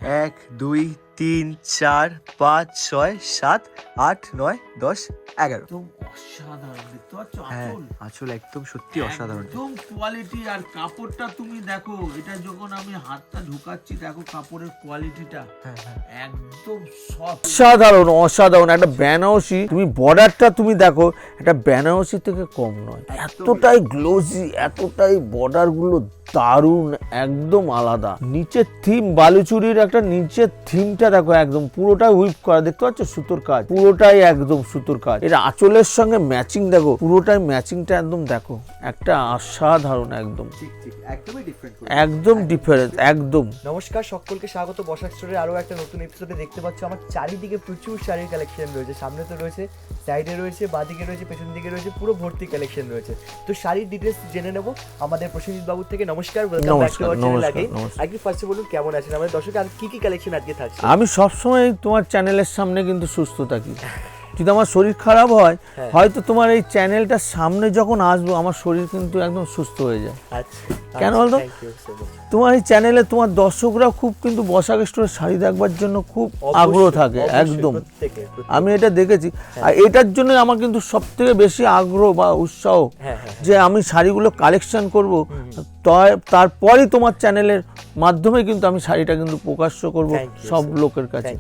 1 2 3 4 5 6 7 8 9 10 11 একদম অসাধারণ দেখতে পাচ্ছ হ্যাঁ আঁচল আঁচল একদম সত্যি অসাধারণ। একদম কোয়ালিটি। আর কাপড়টা তুমি দেখো, এটা যখন আমি হাতটা ঢুকাচ্ছি দেখো কাপড়ের কোয়ালিটিটা হ্যাঁ হ্যাঁ একদম সফট। অসাধারণ অসাধারণ একটা বেনারসি, তুমি বর্ডারটা তুমি দেখো, একটা বেনারসি থেকে কম নয়, এতটাই গ্লোজি, এতটাই বর্ডার গুলো দারুণ, একদম আলাদা। নিচের থিম বালুচুরির একটা নিচের থিমটা দেখো, একদম পুরোটাই হুইপ করা, দেখতে পাচ্ছ সুতোর কাজ, পুরোটাই একদম সুতোর কাজ। এর আঁচলের সঙ্গে ম্যাচিং দেখো, পুরোটাই ম্যাচিংটা একদম দেখো, একটা অসাধারণ একদম ঠিক ঠিক একদমই ডিফারেন্ট। একদম ডিফারেন্স একদম। নমস্কার সকলকে, স্বাগত বসাক স্টোরের আরও একটা নতুন এপিসোডে। দেখতে পাচ্ছ আমার চারিদিকে প্রচুর শাড়ির কালেকশন রয়েছে, সামনে তো রয়েছে, সাইডে রয়েছে, বাঁদিকে রয়েছে, পেছন দিকে রয়েছে, পুরো ভর্তি কালেকশন রয়েছে। তো শাড়ির ডিটেলস জেনে নেব আমাদের প্রসেনজিৎ বাবুর থেকে। নমস্কার, welcome back to our channel. আগে ফার্স্টে বলুন কেমন আছেন আমাদের দর্শক, আর কি কি কালেকশন আজকে থাকছে? আমি সবসময় তোমার চ্যানেলের সামনে কিন্তু সুস্থ থাকি, যদি আমার শরীর খারাপ হয়, হয়তো তোমার এই চ্যানেলটার সামনে যখন আসবো আমার শরীর কিন্তু একদম সুস্থ হয়ে যায়। কেন বলতো, তোমার এই চ্যানেলে তোমার দর্শকরা খুব কিন্তু বসাক স্টোরের শাড়ি দেখবার জন্য খুব আগ্রহ থাকে, একদম আমি এটা দেখেছি। আর এটার জন্য আমার কিন্তু সব থেকে বেশি আগ্রহ বা উৎসাহ যে আমি শাড়িগুলো কালেকশন করব, তারপরেই তোমার চ্যানেলের মাধ্যমে কিন্তু আমি শাড়িটা কিন্তু প্রকাশ্য করব সব লোকের কাছে।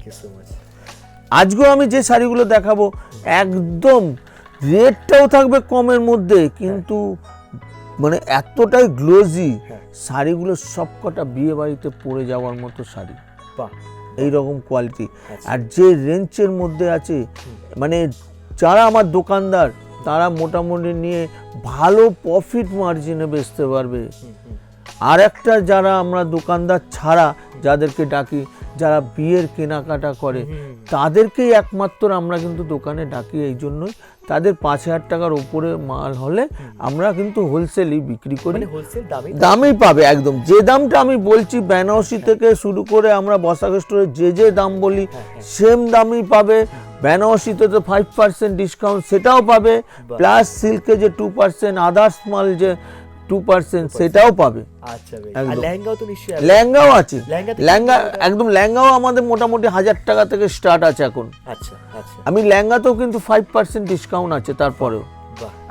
আজকেও আমি যে শাড়িগুলো দেখাবো একদম রেটটাও থাকবে কমের মধ্যে, কিন্তু মানে এতটাই গ্লোজি শাড়িগুলো, সবকটা বিয়ে বাড়িতে পরে যাওয়ার মতো শাড়ি, এইরকম কোয়ালিটি। আর যে রেঞ্জের মধ্যে আছে, মানে যারা আমার দোকানদার তারা মোটামুটি নিয়ে ভালো প্রফিট মার্জিনে বেচতে পারবে। আর একটা যারা আমরা দোকানদার ছাড়া যাদেরকে ডাকি, যারা বিয়ের কেনাকাটা করে, তাদেরকেই একমাত্র আমরা কিন্তু দোকানে ডাকি, এই জন্যই তাদের 5,000 টাকার উপরে মাল হলে আমরা কিন্তু হোলসেলই বিক্রি করি, দামেই পাবে একদম। যে দামটা আমি বলছি বেনারসি থেকে শুরু করে আমরা বসাক স্টোরে যে দাম বলি সেম দামই পাবে। বেনারসিতে তো 5% ডিসকাউন্ট সেটাও পাবে, প্লাস সিল্কে যে 2%, আদার্স মাল যে 2% সেটাও পাবে। লেহেঙ্গাও আছে, লেহেঙ্গা একদম, লেহেঙ্গাও আমাদের মোটামুটি 1000 টাকা থেকে স্টার্ট আছে এখন। আমি লেহেঙ্গাতেও কিন্তু 5% ডিসকাউন্ট আছে। তারপরেও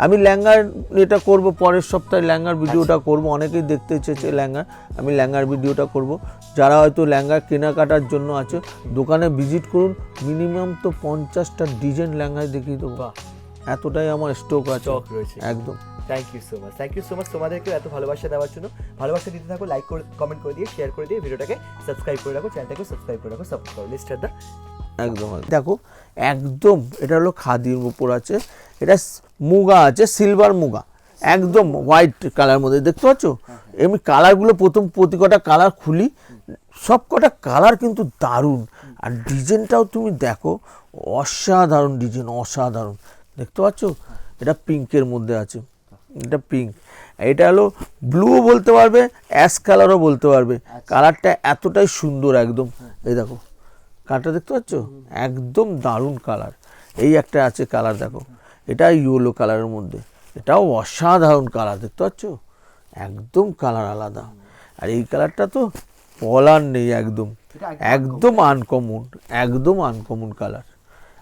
আমি লেহেঙ্গার এটা করব, পরের সপ্তাহে লেহেঙ্গার ভিডিওটা করব, অনেকেই দেখতে চেয়েছে লেহেঙ্গা, আমি লেহেঙ্গার ভিডিওটা করব। যারা হয়তো লেহেঙ্গা কেনাকাটার জন্য আছে দোকানে ভিজিট করুন, মিনিমাম তো 50টা ডিজাইন লেহেঙ্গায় দেখিয়ে দেবো, এতটাই আমার স্টক আছে একদম। থ্যাংক ইউ সো মাচ তোমাদেরকে এত ভালোবাসা দেওয়ার জন্য। ভালোবাসা দিতে থাকো, লাইক করে কমেন্ট করে দিয়ে, শেয়ার করে দিয়ে, ভিডিওটাকে সাবস্ক্রাইব করে রাখো, চ্যানেলটাকে সাবস্ক্রাইব করে রাখো, সাপোর্ট করো। লেটস স্টার্ট দ্য একদম দেখো, একদম এটা হলো খাদির উপর আছে, এটা মুগা আছে, সিলভার মুগা, একদম হোয়াইট কালার মধ্যে, দেখতে পাচ্ছ? এমনি কালারগুলো প্রতি কটা কালার খুলি, সব কটা কালার কিন্তু দারুণ। আর ডিজাইনটাও তুমি দেখো, অসাধারণ ডিজাইন, অসাধারণ, দেখতে পাচ্ছ? এটা পিঙ্কের মধ্যে আছে, এটা পিঙ্ক, এটা হলো ব্লুও বলতে পারবে, অ্যাশ কালারও বলতে পারবে। কালারটা এতটাই সুন্দর একদম, এই দেখো কালারটা দেখতে পাচ্ছ, একদম দারুণ কালার। এই একটা আছে কালার দেখো, এটা ইয়েলো কালারের মধ্যে, এটাও অসাধারণ কালার, দেখতে পাচ্ছ? একদম কালার আলাদা। আর এই কালারটা তো বলার নেই, একদম একদম আনকমন, একদম আনকমন কালার।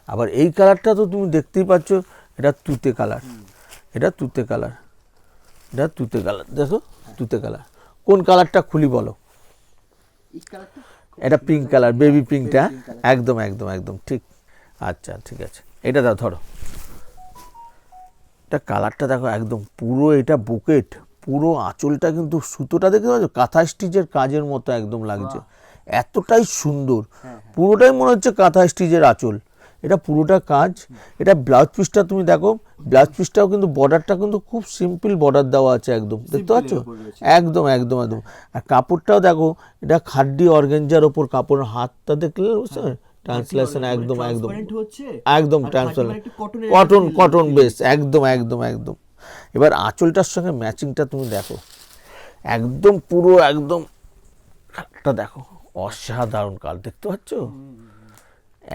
আবার এই কালারটা তো তুমি দেখতেই পাচ্ছ, এটা তুতে কালার, এটা তুতে কালার, এটা তুতে কালার, দেখো তুতে কালার। কোন কালারটা খুলি বলো? এটা পিঙ্ক কালার, বেবি পিঙ্কটা, একদম একদম একদম ঠিক। আচ্ছা ঠিক আছে, এটা দাও ধরো, এটা কালারটা দেখো, একদম পুরো এটা বুকেট, পুরো আঁচলটা কিন্তু সুতোটা দেখতে পাচ্ছ কাঁথা স্টিচের কাজের মতো একদম লাগছে, এতটাই সুন্দর, পুরোটাই মনে হচ্ছে কাঁথা স্টিচের আঁচল। এটা পুরোটা কাজ। এটা ব্লাউজ পিসটা তুমি দেখো, ব্লাউজ পিসটাও কিন্তু বর্ডারটা কিন্তু খুব সিম্পল বর্ডার দেওয়া আছে, একদম দেখতে পাচ্ছ? একদম একদম একদম। আর কাপড়টাও দেখো, এটা খাড্ডি অর্গানজার ওপর কাপড়ের হাতটা দেখলে ট্রান্সলেশন একদম একদম একদম ট্রান্সলেশন, কটন কটন বেস, একদম একদম একদম। এবার আঁচলটার সঙ্গে ম্যাচিংটা তুমি দেখো, একদম পুরো একদম দেখো, অসাধারণ কাল, দেখতে পাচ্ছ?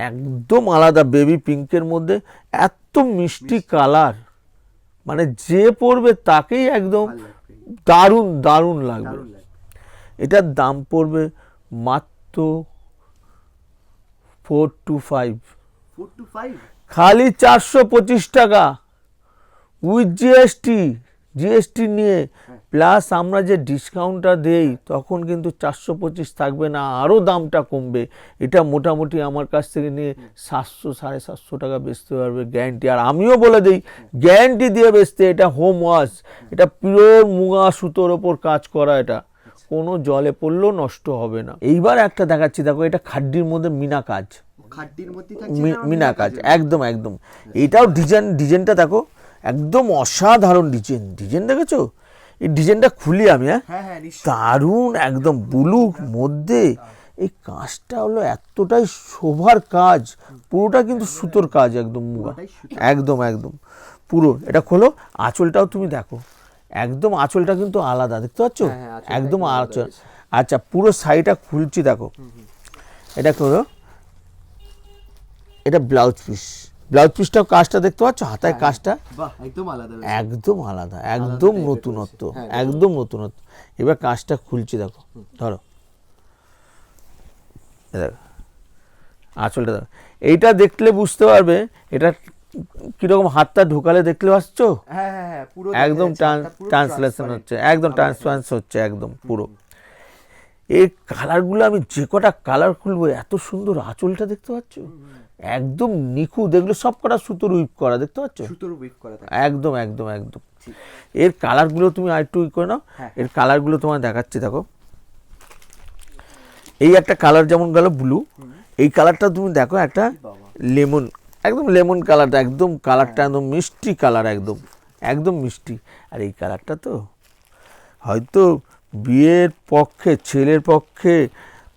একদম আলাদা, বেবি পিঙ্কের মধ্যে এত মিষ্টি কালার, মানে যে পরবে তাকেই একদম দারুণ দারুণ লাগবে। এটার দাম পড়বে মাত্র 425 425 খালি 425 টাকা উইথ জিএসটি নিয়ে, প্লাস আমরা যে ডিসকাউন্টটা দেই তখন কিন্তু 425 থাকবে না, আরও দামটা কমবে। এটা মোটামুটি আমার কাছ থেকে নিয়ে 700-750 টাকা বেচতে পারবে গ্যারান্টি। আর আমিও বলে দিই গ্যারান্টি দিয়ে বেচতে, এটা হোম ওয়াশ, এটা পিওর মুগা সুতোর ওপর কাজ করা, এটা কোনো জলে পড়লেও নষ্ট হবে না। এইবার একটা দেখাচ্ছি, দেখো এটা খাড্ডির মধ্যে মিনা কাজ, খাড্ডির মধ্যে থাকছে মিনা কাজ, একদম একদম। এটাও ডিজাইনটা দেখো একদম অসাধারণ ডিজাইন দেখেছো? এই ডিজাইনটা খুলি আমি, হ্যাঁ নিশ্চয়ই। দারুণ একদম ব্লুর মধ্যে। এই কাজটা হলো এতটাই শোভার কাজ, পুরোটা কিন্তু সুতোর কাজ, একদম মুগা, একদম একদম পুরো। এটা খোলো, আঁচলটাও তুমি দেখো, একদম আঁচলটা কিন্তু আলাদা, দেখতে পাচ্ছ? একদম আঁচল। আচ্ছা, পুরো শাড়িটা খুলছি, দেখো এটা খোলো, এটা ব্লাউজ পিসটাও কাজটা দেখতে পাচ্ছ, হাতায় কাজটা একদম আলাদা, একদম নতুনত্ব, একদম নতুনত্ব। এবার কাজটা খুলছি, দেখো, ধরো দেখো আঁচলটা, দেখো এইটা দেখলে বুঝতে পারবে এটা কিরকম, হাতটা ঢোকালে দেখতে পাচ্ছ একদম ট্রান্সলেশন হচ্ছে, একদম ট্রান্সপারেন্স হচ্ছে, একদম পুরো। এই কালারগুলো আমি যে কটা কালার খুলবো, এত সুন্দর আঁচলটা দেখতে পাচ্ছ, একদম নিখুঁত, এগুলো সব কটা সুতোর উইপ করা, দেখতে পাচ্ছ? একদম একদম একদম। এর কালারগুলো তুমি আরেকটু করে নাও, এর কালারগুলো তোমার দেখাচ্ছি, দেখো এই একটা কালার যেমন গেল ব্লু, এই কালারটা তুমি দেখো একটা লেমন, একদম লেমন কালারটা, একদম কালারটা একদম মিষ্টি কালার, একদম একদম মিষ্টি। আর এই কালারটা তো হয়তো বিয়ের পক্ষে, ছেলের পক্ষে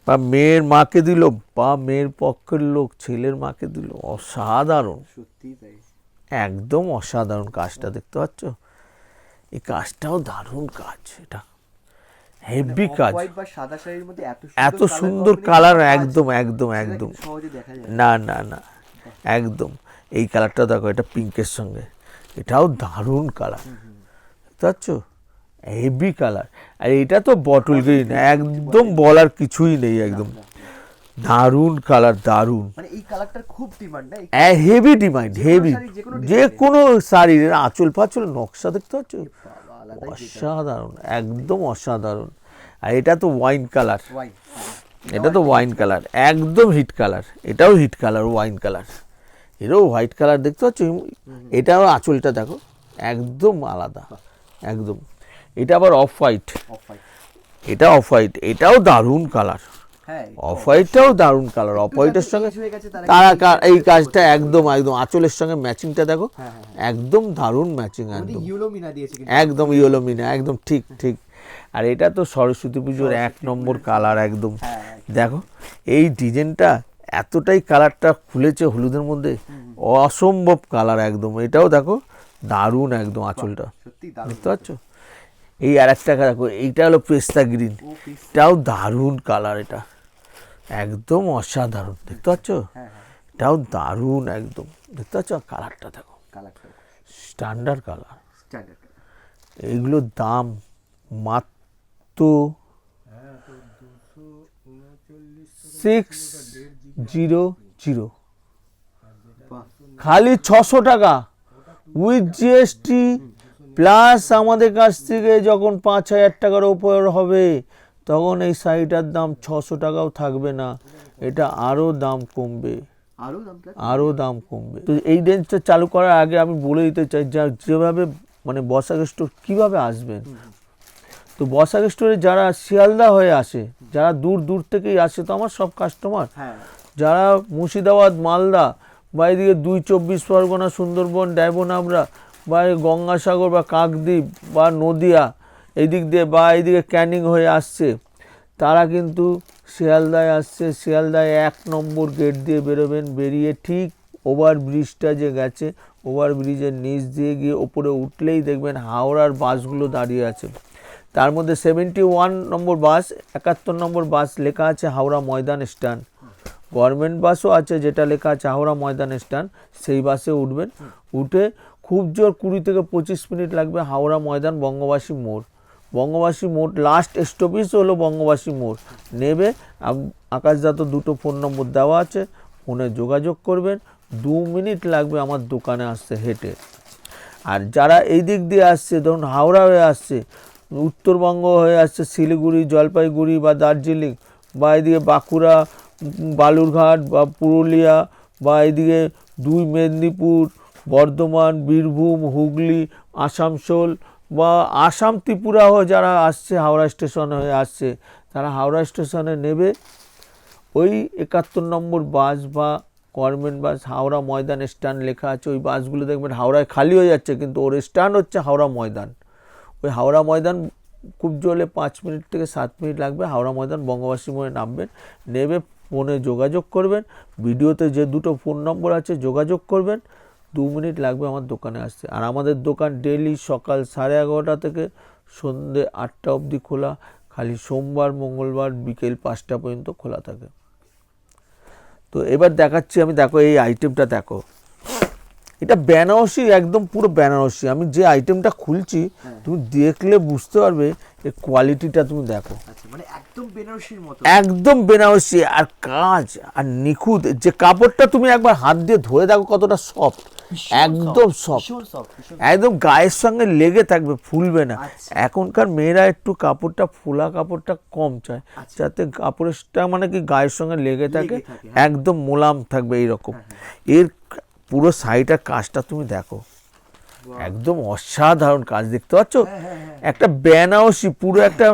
বা মেয়ের মাকে দিল, বা মেয়ের পক্ষের লোক ছেলের মাকে দিল, অসাধারণ, একদম অসাধারণ কাজটা, দেখতে পাচ্ছ? এই কাজটাও দারুণ কাজ, এটা হেভি কাজ, এত সুন্দর কালার, একদম একদম একদম, না না না একদম। এই কালারটা দেখো, এটা পিঙ্কের সঙ্গে, এটাও দারুণ কালার, দেখতে পাচ্ছ? Heavy colour. আর এটা তো বটল গ্রিন, একদম বলার কিছুই নেই, একদম দারুণ কালার, দারুণ, এই কালারটার খুব ডিমান্ড, হেভি ডিমান্ড, হেভি। যে কোনো শাড়ির আঁচল ফাচল নকশা দেখতে পাচ্ছ, অসাধারণ, একদম অসাধারণ। আর এটা তো ওয়াইন কালার, এটা তো ওয়াইন কালার, একদম হিট কালার, এটাও হিট কালার, ওয়াইন কালার, এটাও হোয়াইট কালার, দেখতে পাচ্ছ? এটাও আঁচলটা দেখো, একদম আলাদা, একদম। এটা আবার অফ হোয়াইট, এটা অফ হোয়াইট, এটাও দারুণ কালার, অফ হোয়াইটটাও দারুণ কালার। অফ হোয়াইটের সঙ্গে তারা এই কাজটা একদম একদম আঁচলের সঙ্গে ম্যাচিংটা দেখো, একদম দারুণ ম্যাচিং, একদম একদম ইয়েলো মিনা, একদম ঠিক ঠিক। আর এটা তো সরস্বতী পুজোর 1 নম্বর কালার, একদম দেখো এই ডিজাইনটা, এতটাই কালারটা খুলেছে হলুদের মধ্যে, অসম্ভব কালার, একদম। এটাও দেখো দারুণ, একদম আঁচলটা, দেখতে পাচ্ছ? এই আর একটা দেখো, এইটা হলো পেস্তা গ্রিন, এটাও দারুণ কালার, এটা একদম অসাধারণ, দেখতে পাচ্ছ? এটাও দারুণ, একদম, দেখতে পাচ্ছ? কালারটা দেখো, স্ট্যান্ডার্ড কালার। এইগুলোর দাম মাত্র 600, খালি 600 টাকা উইথ জিএসটি, প্লাস আমাদের কাছ থেকে যখন 5000 টাকার ওপর হবে তখন এই শাড়িটার দাম 600 টাকাও থাকবে না, এটা আরও দাম কমবে, আরও দাম কমবে। তো এই রেঞ্জটা চালু করার আগে আমি বলে দিতে চাই, যেভাবে মানে বসাক স্টোর কীভাবে আসবেন। তো বসাক স্টোরে যারা শিয়ালদা হয়ে আসে, যারা দূর দূর থেকেই আসে, তো আমার সব কাস্টমার, যারা মুর্শিদাবাদ, মালদা বা এদিকে 2 পরগনা, সুন্দরবন, ডায়মন্ডহাবড়া বা গঙ্গাসাগর বা কাকদ্বীপ বা নদিয়া এই দিক দিয়ে বা এইদিকে ক্যানিং হয়ে আসছে, তারা কিন্তু শিয়ালদায় আসছে। শিয়ালদায় 1 নম্বর গেট দিয়ে বেরোবেন, বেরিয়ে ঠিক ওভারব্রিজটা যে গেছে, ওভারব্রিজের নিচ দিয়ে গিয়ে ওপরে উঠলেই দেখবেন হাওড়ার বাসগুলো দাঁড়িয়ে আছে। তার মধ্যে 71 নম্বর বাস, 71 নম্বর বাস লেখা আছে হাওড়া ময়দান স্ট্যান্ড। গভর্নমেন্ট বাসও আছে যেটা লেখা আছে হাওড়া ময়দান স্ট্যান্ড, সেই বাসে উঠবেন। উঠে খুব জোর 20 থেকে 25 মিনিট লাগবে হাওড়া ময়দান বঙ্গবাসী মোড়। বঙ্গবাসী মোড় লাস্ট স্টপেজ হলো বঙ্গবাসী মোড়। নেবে আকাশদাত 2টো ফোন নম্বর দেওয়া আছে, ফোনে যোগাযোগ করবেন, 2 মিনিট লাগবে আমার দোকানে আসতে হেঁটে। আর যারা এই দিক দিয়ে আসছে, ধরুন হাওড়া হয়ে আসছে, উত্তরবঙ্গ হয়ে আসছে, শিলিগুড়ি, জলপাইগুড়ি বা দার্জিলিং, বা এদিকে বাঁকুড়া, বালুরঘাট বা পুরুলিয়া, বা এদিকে 2 মেদিনীপুর, বর্ধমান, বীরভূম, হুগলি, আসানসোল বা আসাম, ত্রিপুরা হয়ে যারা আসছে, হাওড়া স্টেশন হয়ে আসছে, তারা হাওড়া স্টেশনে নেবে ওই 71 নম্বর বাস বা গভর্নমেন্ট বাস, হাওড়া ময়দান স্ট্যান্ড লেখা আছে, ওই বাসগুলো দেখবেন হাওড়ায় খালি হয়ে যাচ্ছে, কিন্তু ওর স্ট্যান্ড হচ্ছে হাওড়া ময়দান। ওই হাওড়া ময়দান খুব জোরে 5 মিনিট থেকে 7 মিনিট লাগবে, হাওড়া ময়দান বঙ্গবাসী মোড়ে নামবেন, নেবে ফোনে যোগাযোগ করবেন, ভিডিওতে যে 2টো ফোন নম্বর আছে যোগাযোগ করবেন, 2 মিনিট লাগবে আমার দোকানে আসতে। আর আমাদের দোকান ডেইলি সকাল 11:30 থেকে সন্ধ্যে 8টা অবধি খোলা, খালি সোমবার মঙ্গলবার বিকেল 5টা পর্যন্ত খোলা থাকে। তো এবার দেখাচ্ছি আমি, দেখো এই আইটেমটা দেখো, এটা বেনারসি, একদম পুরো বেনারসি। আমি যে আইটেমটা খুলছি তুমি দেখলে বুঝতে পারবে এর কোয়ালিটিটা, তুমি দেখো মানে একদম বেনারসির মতো, একদম বেনারসি, আর কাজ আর নিখুঁত। যে কাপড়টা তুমি একবার হাত দিয়ে ধরে দেখো কতটা সফট, একদম সফট, একদম গায়ের সঙ্গে লেগে থাকবে, ফুলবে না। এখনকার মেয়েরা একটু কাপড়টা ফোলা কাপড়টা কম চায়, যাতে কাপড়টা মানে কি গায়ের সঙ্গে লেগে থাকে, একদম মোলাম থাকবে এইরকম। এর পুরো সাইডের কাজটা তুমি দেখো, একদম অসাধারণ কাজ, দেখতে পাচ্ছ? একটা বেনারসি পুরো একটা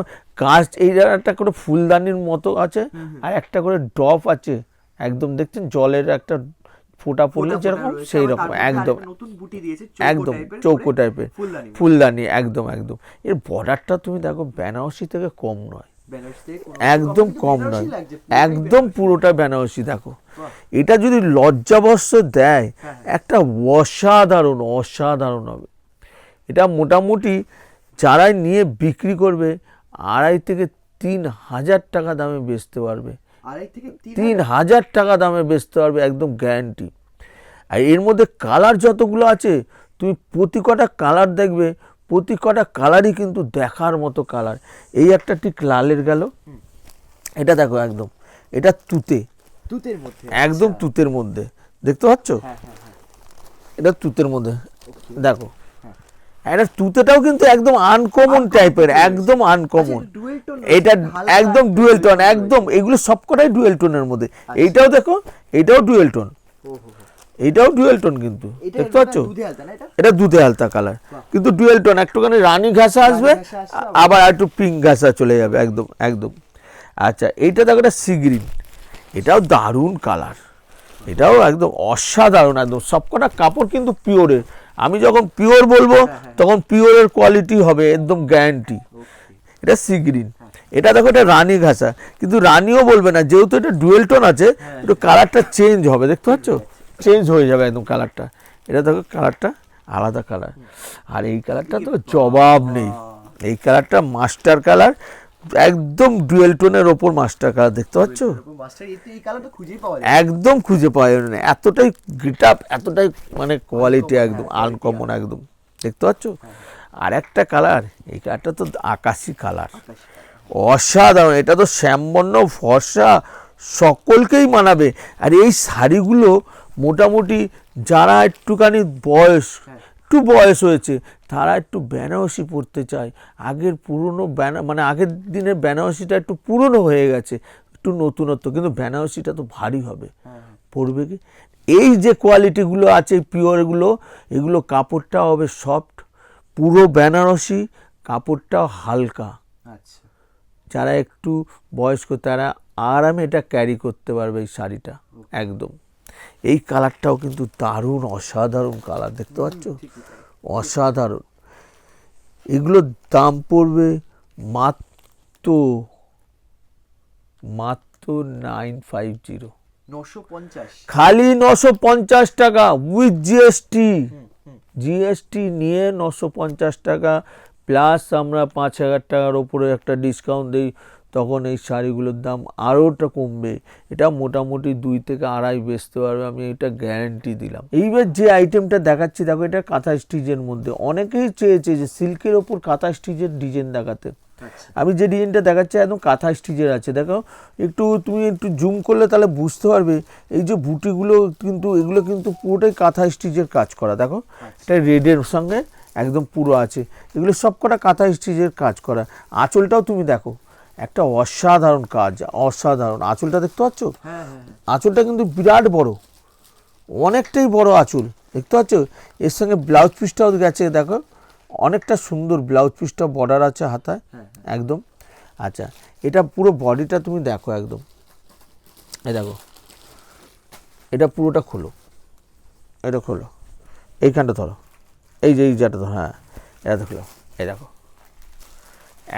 কাজ, এইটার একটা করে ফুলদানির মতো আছে, আর একটা করে ড্রপ আছে, একদম দেখছেন জলের একটা ফোঁটা পড়লে যেরকম সেই রকম, একদম একদম চৌকো টাইপের ফুলদানি, একদম একদম। এর বর্ডারটা তুমি দেখো, বেনারসি থেকে কম নয়, একদম কম নয়, একদম পুরোটা বেনারসি। দেখো এটা যদি লজ্জাবস্ত্র দেয়, একটা অসাধারণ অসাধারণ হবে। এটা মোটামুটি যারাই নিয়ে বিক্রি করবে 2.5 থেকে 3 হাজার টাকা দামে বেচতে পারবে, 3 হাজার টাকা দামে বেচতে পারবে, একদম গ্যারান্টি। আর এর মধ্যে কালার যতগুলো আছে, তুমি প্রতি কটা কালার দেখবে, প্রতি কটা কালারই কিন্তু দেখার মতো কালার। এই একটা ঠিক লালের গেল, এটা দেখো একদম, এটা তুতের মধ্যে, একদম তুতের মধ্যে, দেখতে পাচ্ছ? এটা তুতের মধ্যে দেখো, এটা তুতেটাও কিন্তু একদম আনকমন টাইপের, একদম আনকমন। এটা একদম ডুয়েল টোন, একদম এগুলো সবকটাই ডুয়েল টোনের মধ্যে। এইটাও দেখো, এটাও ডুয়েল টোন, এটাও ডুয়েল টোন, কিন্তু দেখতে পাচ্ছ? এটা দুধে আলতা কালার, কিন্তু ডুয়েল টোন, একটুখানি রানী ঘাসা আসবে, আবার একটু পিঙ্ক ঘাসা চলে যাবে, একদম একদম। আচ্ছা, এইটা দেখো, এটা সি গ্রিন, এটাও দারুণ কালার, এটাও একদম অসাধারণ, একদম সবকটা কাপড় কিন্তু পিওরের। আমি যখন পিওর বলবো তখন পিওরের কোয়ালিটি হবে, একদম গ্যারান্টি। এটা সি গ্রিন, এটা দেখো, এটা রানী ঘাসা, কিন্তু রানীও বলবে না, যেহেতু এটা ডুয়েল টোন আছে, একটু কালারটা চেঞ্জ হবে, দেখতে পাচ্ছ? চেঞ্জ হয়ে যাবে একদম কালারটা। এটা দেখো কালারটা আলাদা কালার, আর এই কালারটা তো জবাব নেই, এই কালারটা মাস্টার কালার, একদম ডুয়েল টোনের ওপর মাস্টার কালার, দেখতে পাচ্ছ? একদম খুঁজে পাওয়া যাবে না, এতটাই গেটআপ, এতটাই মানে কোয়ালিটি, একদম আনকমন, একদম দেখতে পাচ্ছ? আর একটা কালার, এই কালারটা তো আকাশি কালার, অসাধারণ। এটা তো শ্যামবর্ণ, ফর্সা, সকলকেই মানাবে। আর এই শাড়িগুলো মোটামুটি যারা একটুখানি একটু বয়স হয়েছে, তারা একটু বেনারসি পরতে চায়। আগের পুরনো মানে আগের দিনের বেনারসিটা একটু পুরনো হয়ে গেছে, একটু নতুনত্ব, কিন্তু বেনারসিটা তো ভারী হবে, পরবে কি? এই যে কোয়ালিটিগুলো আছে পিওরগুলো, এগুলো কাপড়টা হবে সফট, পুরো বেনারসি, কাপড়টাও হালকা। যারা একটু বয়স্ক তারা আরামে এটা ক্যারি করতে পারবে এই শাড়িটা, একদম। এই কালারটাও কিন্তু দারুণ অসাধারণ কালার, দেখতে পাচ্ছ? অসাধারণ। এগুলোর দাম পড়বে মাত্র 950, খালি 950 টাকা, উইথ জিএসটি। জিএসটি নিয়ে 950 টাকা, প্লাস আমরা 5,000 টাকার ওপরে একটা ডিসকাউন্ট দিই, তখন এই শাড়িগুলোর দাম আরোটা কমবে। এটা মোটামুটি 2 থেকে 2.5 বেচতে পারবে, আমি এটা গ্যারান্টি দিলাম। এইবার যে আইটেমটা দেখাচ্ছি, দেখো, এটা কাঁথা স্টিচের মধ্যে। অনেকেই চেয়েছে যে সিল্কের ওপর কাঁথা স্টিচের ডিজাইন দেখাতে, আমি যে ডিজাইনটা দেখাচ্ছি একদম কাঁথা স্টিচের আছে, দেখো তুমি একটু জুম করলে তাহলে বুঝতে পারবে এই যে বুটিগুলো কিন্তু এগুলো কিন্তু পুরোটাই কাঁথা স্টিচের কাজ করা। দেখো এটা রেডের সঙ্গে একদম পুরো আছে, এগুলো সব কটা কাঁথা স্টিচের কাজ করা। আঁচলটাও তুমি দেখো একটা অসাধারণ কাজ, অসাধারণ আঁচলটা দেখতে পাচ্ছ, আঁচলটা কিন্তু বিরাট বড়, অনেকটাই বড় আঁচল দেখতে পাচ্ছ। এর সঙ্গে ব্লাউজ পিসটাও গেছে দেখো, অনেকটা সুন্দর ব্লাউজ পিসটা বর্ডার আছে হাতায় একদম। আচ্ছা এটা পুরো বডিটা তুমি দেখো একদম, এই দেখো এটা পুরোটা খোলো, এটা খোলো, এইখানটা ধরো, এই যে এই যেটা ধরো, হ্যাঁ এটা দেখো, এই দেখো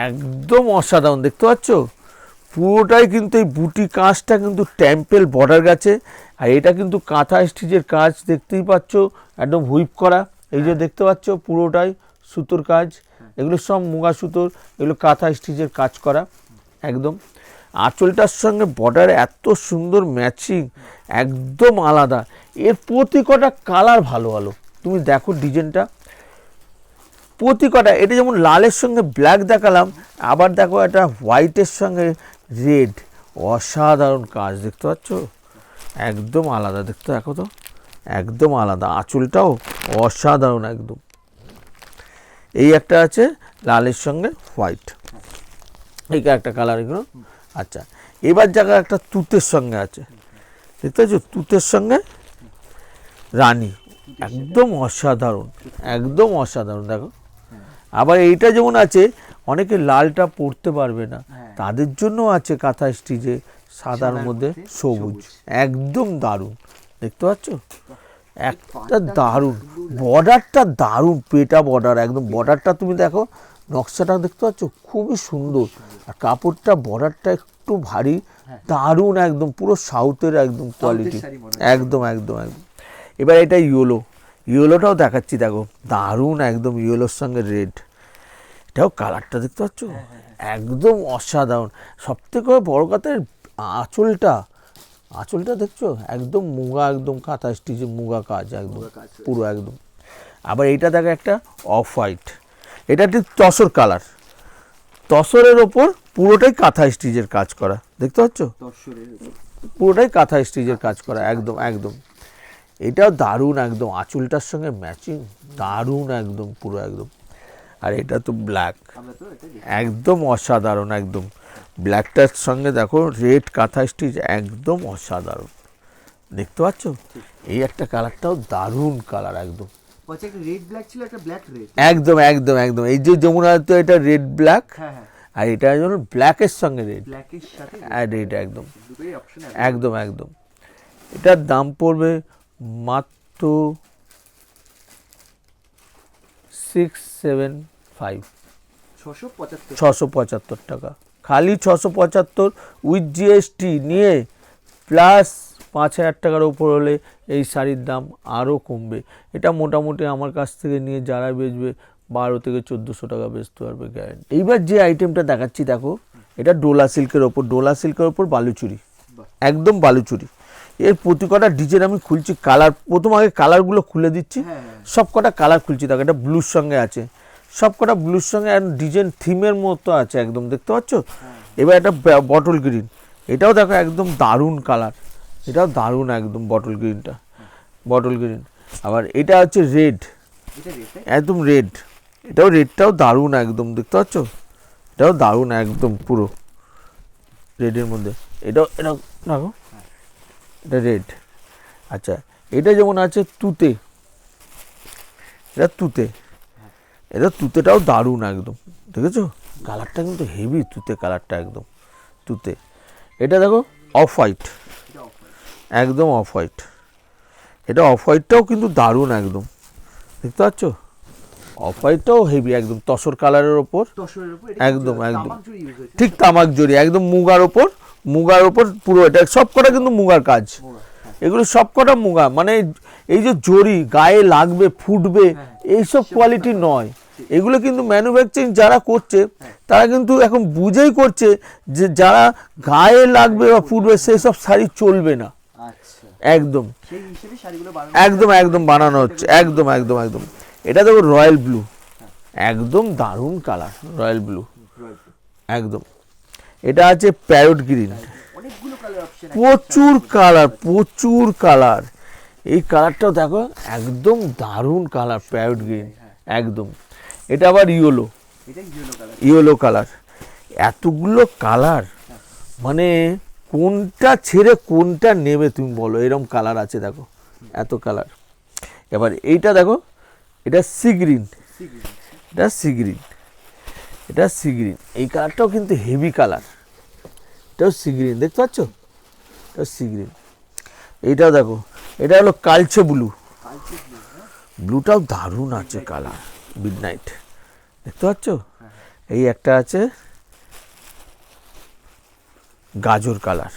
একদম অসাধারণ দেখতে পাচ্ছ। পুরোটাই কিন্তু এই বুটি কাজটা কিন্তু টেম্পেল বর্ডার গেছে, আর এটা কিন্তু কাঁথা স্টিচের কাজ দেখতেই পাচ্ছ, একদম হুইপ করা, এই যে দেখতে পাচ্ছ পুরোটাই সুতোর কাজ, এগুলো সব মুগা সুতোর, এগুলো কাঁথা স্টিচের কাজ করা একদম। আঁচলটার সঙ্গে বর্ডার এত সুন্দর ম্যাচিং, একদম আলাদা। এর প্রতি কটা কালার ভালো ভালো, তুমি দেখো ডিজাইনটা প্রতি কটা, এটা যেমন লালের সঙ্গে ব্ল্যাক দেখালাম, আবার দেখো এটা হোয়াইটের সঙ্গে রেড, অসাধারণ কাজ দেখতে পাচ্ছ, একদম আলাদা দেখতে, দেখো তো একদম আলাদা, আঁচলটাও অসাধারণ একদম। এই একটা আছে লালের সঙ্গে হোয়াইট, এই একটা কালার এগুলো। আচ্ছা এবার জায়গা একটা তুতের সঙ্গে আছে দেখতে পাচ্ছ, তুতের সঙ্গে রানী, একদম অসাধারণ, একদম অসাধারণ দেখো। আবার এইটা যেমন আছে, অনেকে লালটা পরতে পারবে না, তাদের জন্য আছে কাঁথা স্টিচে সাদার মধ্যে সবুজ, একদম দারুণ দেখতে পাচ্ছ, একটা দারুণ বর্ডারটা, দারুণ পেটা বর্ডার একদম। বর্ডারটা তুমি দেখো, নকশাটা দেখতে পাচ্ছ খুবই সুন্দর, আর কাপড়টা বর্ডারটা একটু ভারী, দারুণ একদম, পুরো সাউথের একদম কোয়ালিটি, একদম একদম একদম। এবার এটা ইয়েলো, ইয়েলোটাও দেখাচ্ছি দেখো, দারুণ একদম, ইয়েলোর সঙ্গে রেড, এটাও কালারটা দেখতে পাচ্ছ একদম অসাধারণ। সবথেকে বড় কথা আঁচলটা, আঁচলটা দেখছো একদম মুগা, একদম কাঁথা স্টিচে মুগা কাজ একদম পুরো একদম। আবার এইটা দেখো একটা অফ হোয়াইট, এটা ঠিক তসর কালার, তসরের ওপর পুরোটাই কাঁথা স্টিচের কাজ করা দেখতে পাচ্ছ, পুরোটাই কাঁথা স্টিচের কাজ করা একদম একদম। এটাও দারুণ একদম, আঁচলটার সঙ্গে ম্যাচিং, দারুণ একদম পুরো একদম। আর এটা তো ব্ল্যাক, একদম অসাধারণ একদম, ব্ল্যাকটার সঙ্গে দেখো রেড কাঁথা স্টিচ, একদম অসাধারণ দেখতে পাচ্ছ। এই একটা কালারটাও দারুণ কালার একদম, একদম একদম একদম। এই যে যমুনা তো এটা রেড ব্ল্যাক, আর এটা যেন ব্ল্যাকের সঙ্গে রেড, আর রেড একদম একদম একদম। এটার দাম পড়বে মাত্র 675, 675 টাকা, খালি 675 উইথ জিএসটি নিয়ে, প্লাস 5000 টাকার উপর হলে এই শাড়ির দাম আরও কমবে। এটা মোটামুটি আমার কাছ থেকে নিয়ে যারা বেচবে 1200 থেকে 1400 টাকা বেচতে পারবে গ্যারেন্টি। এইবার যে আইটেমটা দেখাচ্ছি দেখো, এটা ডোলা সিল্কের ওপর, ডোলা সিল্কের ওপর বালুচুরি, একদম বালুচুরি। এর প্রতি কটা ডিজাইন আমি খুলছি, কালার প্রথম আগে কালারগুলো খুলে দিচ্ছি, সব কটা কালার খুলছি দেখো। এটা ব্লুর সঙ্গে আছে, সব কটা ব্লুর সঙ্গে ডিজাইন থিমের মতো আছে একদম দেখতে পাচ্ছ। এবার এটা বটল গ্রিন, এটাও দেখো একদম দারুণ কালার, এটাও দারুণ একদম বটল গ্রিনটা, বটল গ্রিন। আবার এটা হচ্ছে রেড, একদম রেড, এটাও রেডটাও দারুণ একদম দেখতে পাচ্ছ, এটাও দারুণ একদম পুরো রেডের মধ্যে। এটাও এটা দেখো, এটা রেড। আচ্ছা এটা যেমন আছে তুতে, এটা তুতে, এটা তুতেটাও দারুণ একদম দেখেছো, কালারটা কিন্তু হেভি, তুতে কালারটা একদম তুতে। এটা দেখো অফ হোয়াইট, একদম অফ হোয়াইট, এটা অফ হোয়াইটটাও কিন্তু দারুণ একদম দেখতে পাচ্ছ, অফ হোয়াইটটাও হেভি একদম, তসর কালারের ওপর একদম একদম, ঠিক তামাক জরি একদম, মুগার ওপর, মুগার ওপর পুরো, এটা সব কটা কিন্তু মুগার কাজ, এগুলো সব কটা মুগা, মানে এই যে জরি গায়ে লাগবে ফুটবে এইসব কোয়ালিটি নয়, এগুলো কিন্তু ম্যানুফ্যাকচারিং যারা করছে তারা কিন্তু এখন বুঝেই করছে যে যারা গায়ে লাগবে বা ফুটবে সেই সব শাড়ি চলবে না, একদম একদম একদম বানানো হচ্ছে, একদম একদম একদম। এটা দেখো রয়্যাল ব্লু, একদম দারুণ কালার, রয়্যাল ব্লু একদম। এটা আছে প্যারট গ্রিন, অনেকগুলো কালার অপশন, প্রচুর কালার। এই কালারটাও দেখো একদম দারুণ কালার, প্যারট গ্রিন একদম। এটা আবার ইয়েলো, এটা ইয়েলো কালার, ইয়েলো কালার। এতগুলো কালার, মানে কোনটা ছেড়ে কোনটা নেবে তুমি বলো, এরকম কালার আছে দেখো, এত কালার। এবার এইটা দেখো, এটা সি গ্রিন, এটা সি গ্রিন, এটা সি গ্রিন। এই কালারটাও কিন্তু হেভি কালার, এটাও সি গ্রিন, দেখতে পাচ্ছ, এটা সি গ্রিন। এইটাও দেখো, এটা হলো কালচে ব্লু, ব্লুটাও দারুণ আছে কালার, মিডনাইট, দেখতে পাচ্ছ। এই একটা আছে গাজর কালার,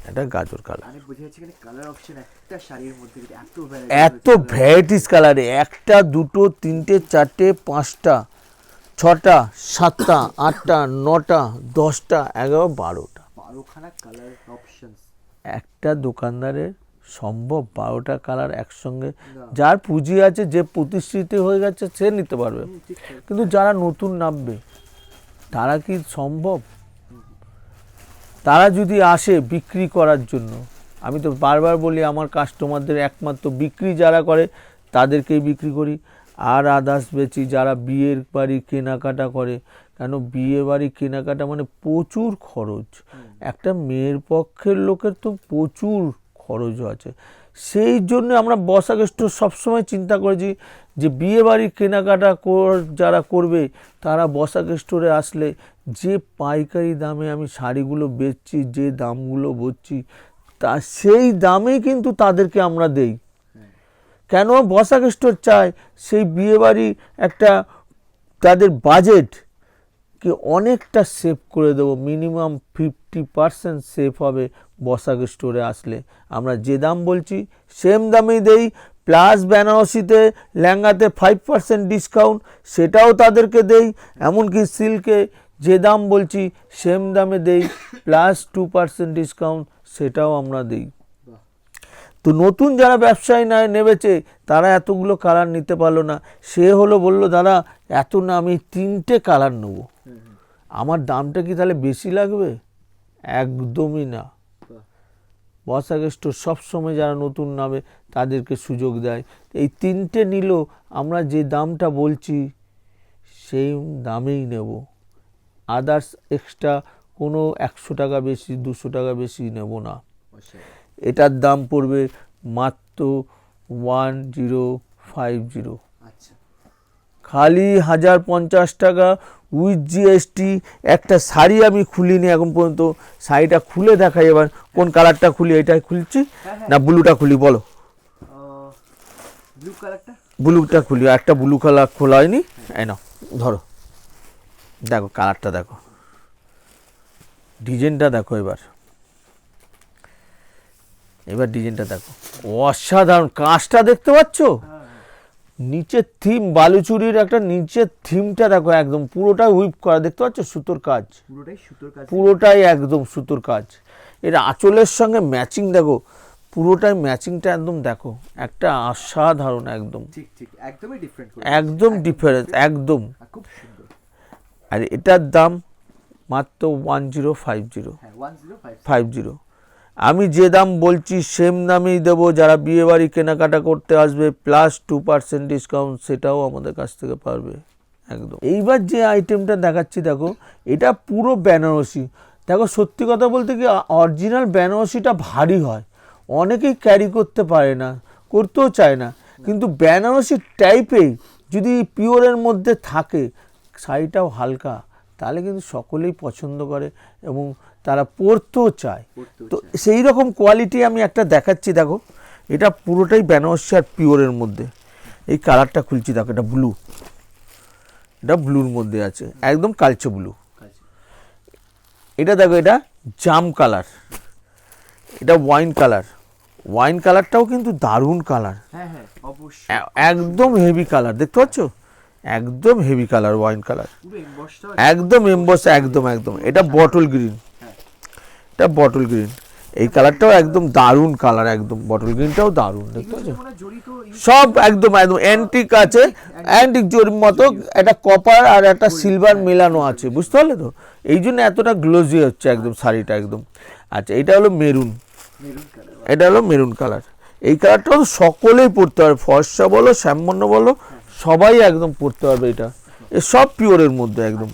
এটা গাজর কালার। মানে বুঝে যাচ্ছে কালার অপশন একটা শাড়ির মধ্যে এত ভ্যারাইটিস কালারে, একটা দুটো তিনটে চারটে পাঁচটা ছটা সাতটা আটটা নটা 10টা 11 12টা, 12খানা কালার অপশন। একটা দোকানদারের সম্ভব 12টা কালার একসঙ্গে? যার পুঁজি আছে, যে প্রতিষ্ঠিত হয়ে গেছে, সে নিতে পারবে, কিন্তু যারা নতুন নামবে তারা কি সম্ভব? তারা যদি আসে বিক্রি করার জন্য, আমি তো বারবার বলি আমার কাস্টমারদের একমাত্র বিক্রি যারা করে তাদেরকেই বিক্রি করি, আর আদার্স বেচি যারা বিয়ের বাড়ি কেনাকাটা করে। কেন, বিয়ে বাড়ি কেনাকাটা মানে প্রচুর খরচ, একটা মেয়ের পক্ষের লোকের তো প্রচুর খরচ আছে। সেই জন্য আমরা বসাক স্টোর সবসময় চিন্তা করেছি যে বিয়ে বাড়ির কেনাকাটা যারা করবে তারা বসাক স্টোরে আসলে যে পাইকারি দামে আমি শাড়িগুলো বেচছি, যে দামগুলো বলছি, তা সেই দামেই কিন্তু তাদেরকে আমরা দেই। কেন বসাক স্টোর চায় সেই বিয়েবাড়ি একটা তাদের বাজেট কি অনেকটা সেভ করে দেবো, মিনিমাম 50% সেভ হবে বসাক স্টোরে আসলে। আমরা যে দাম বলছি সেম দামেই দেই, প্লাস বেনারসিতে লেহেঙ্গাতে 5% ডিসকাউন্ট সেটাও তাদেরকে দেই, এমনকি সিল্কে যে দাম বলছি সেম দামে দেই, প্লাস 2% ডিসকাউন্ট সেটাও আমরা দিই। তো নতুন যারা ব্যবসায়ী নেবেছে তারা এতগুলো কালার নিতে পারলো না, সে বললো দাদা এত না, আমি 3টে কালার নেবো, আমার দামটা কি তাহলে বেশি লাগবে? একদমই না। বসাক স্টোর সবসময় যারা নতুন নামে তাদেরকে সুযোগ দেয়, এই 3টে নিল আমরা যে দামটা বলছি সেই দামেই নেব, আদার্স এক্সট্রা কোনো 100 টাকা বেশি 200 টাকা বেশি নেব না। এটার দাম পড়বে মাত্র 1050, খালি 1050 টাকা উইথ জিএসটি। একটা শাড়ি আমি খুলিনি এখন পর্যন্ত, শাড়িটা খুলে দেখাই। এবার কোন কালারটা খুলি, এটাই খুলছি না ব্লুটা খুলি বলো? ব্লু কালারটা, ব্লুটা খুলি। একটা ব্লু কালার খোলা হয়নি, এই নাও ধরো, দেখো কালারটা দেখো, ডিজাইনটা দেখো। এবার ডিজাইনটা দেখো, অসাধারণ। কাজটা দেখতে পাচ্ছ, নিচের থিম বালুচুরির একটা নিচের থিমটা দেখো, একদম পুরোটাই হুইপ করা, দেখতে পাচ্ছ সুতোর কাজ, পুরোটাই একদম সুতোর কাজ। এর আঁচলের সঙ্গে ম্যাচিং দেখো, পুরোটাই ম্যাচিংটা একদম দেখো, একটা অসাধারণ, একদম একদম ডিফারেন্স একদম। আর এটার দাম মাত্র 1050। আমি যে দাম বলছি সেম দামেই দেবো, যারা বিয়ে বাড়ি কেনাকাটা করতে আসবে প্লাস 2% ডিসকাউন্ট সেটাও আমাদের কাছ থেকে পারবে একদম। এইবার যে আইটেমটা দেখাচ্ছি দেখো, এটা পুরো বেনারসি। দেখো সত্যি কথা বলতে কি, অরিজিনাল বেনারসিটা ভারী হয়, অনেকেই ক্যারি করতে পারে না, করতেও চায় না, কিন্তু বেনারসি টাইপেই যদি পিওরের মধ্যে থাকে, শাড়িটাও হালকা, তাহলে কিন্তু সকলেই পছন্দ করে এবং তারা পরতেও চায়। তো সেই রকম কোয়ালিটি আমি একটা দেখাচ্ছি দেখো, এটা পুরোটাই বেনারসি আর পিওরের মধ্যে। এই কালারটা খুলছি দেখো, এটা ব্লু, এটা ব্লুর মধ্যে আছে, একদম কালচে ব্লু। এটা দেখো, এটা জাম কালার, এটা ওয়াইন কালার। ওয়াইন কালারটাও কিন্তু দারুণ কালার, একদম হেভি কালার, দেখতে পাচ্ছ, একদম হেভি কালার, ওয়াইন কালার, একদম এমবস, একদম একদম। এটা বটল গ্রিন, এটা বটল গ্রিন। এই কালারটাও একদম দারুণ কালার, একদম বটল গ্রিনটাও দারুণ, দেখতে পাচ্ছ সব একদম একদম অ্যান্টিক আছে, অ্যান্টিক জরির মতো একটা কপার আর একটা সিলভার মেলানো আছে, বুঝতে পারলে তো, এই জন্য এতটা গ্লোজি হচ্ছে একদম শাড়িটা একদম। আচ্ছা এটা হলো মেরুন, এটা হলো মেরুন কালার, এই কালারটা সকলেই পরতে পারবে, ফর্সা বলো শ্যামবর্ণ বলো সবাই একদম পরতে পারবে, এটা এ সব পিওরের মধ্যে একদম।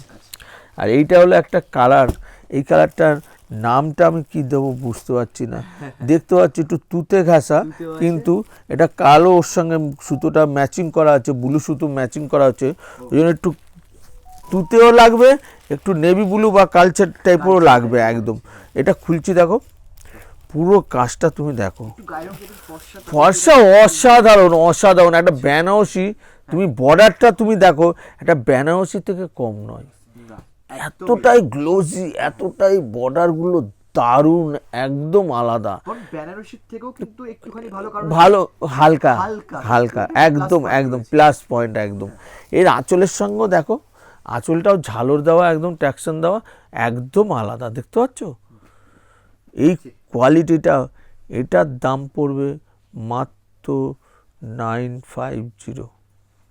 আর এইটা হলো একটা কালার, এই কালারটার নামটা আমি কি দেবো বুঝতে পারছি না, দেখতে পাচ্ছি একটু তুতে ঘাসা, কিন্তু এটা কালো ওর সঙ্গে সুতোটা ম্যাচিং করা আছে, ব্লু সুতো ম্যাচিং করা আছে, ওই জন্য একটু তুতেও লাগবে, একটু নেভি ব্লু বা কালচার টাইপেরও লাগবে একদম। এটা খুলছি দেখো, পুরো কাজটা তুমি দেখো, ফর্সা অসাধারণ অসাধারণ, একটা বেনারসি তুমি বর্ডারটা তুমি দেখো, একটা বেনারসি থেকে কম নয়, এতটাই গ্লোজি, এতটাই বর্ডারগুলো দারুণ, একদম আলাদা, বেনারসির থেকেও কিন্তু একটুখানি ভালো, কারণ ভালো হালকা হালকা একদম একদম প্লাস পয়েন্ট একদম। এর আঁচলের সঙ্গেও দেখো, আঁচলটাও ঝালর দেওয়া, একদম ট্যাকশন দেওয়া, একদম আলাদা, দেখতে পাচ্ছ এই কোয়ালিটিটা। এটার দাম পড়বে মাত্র 950,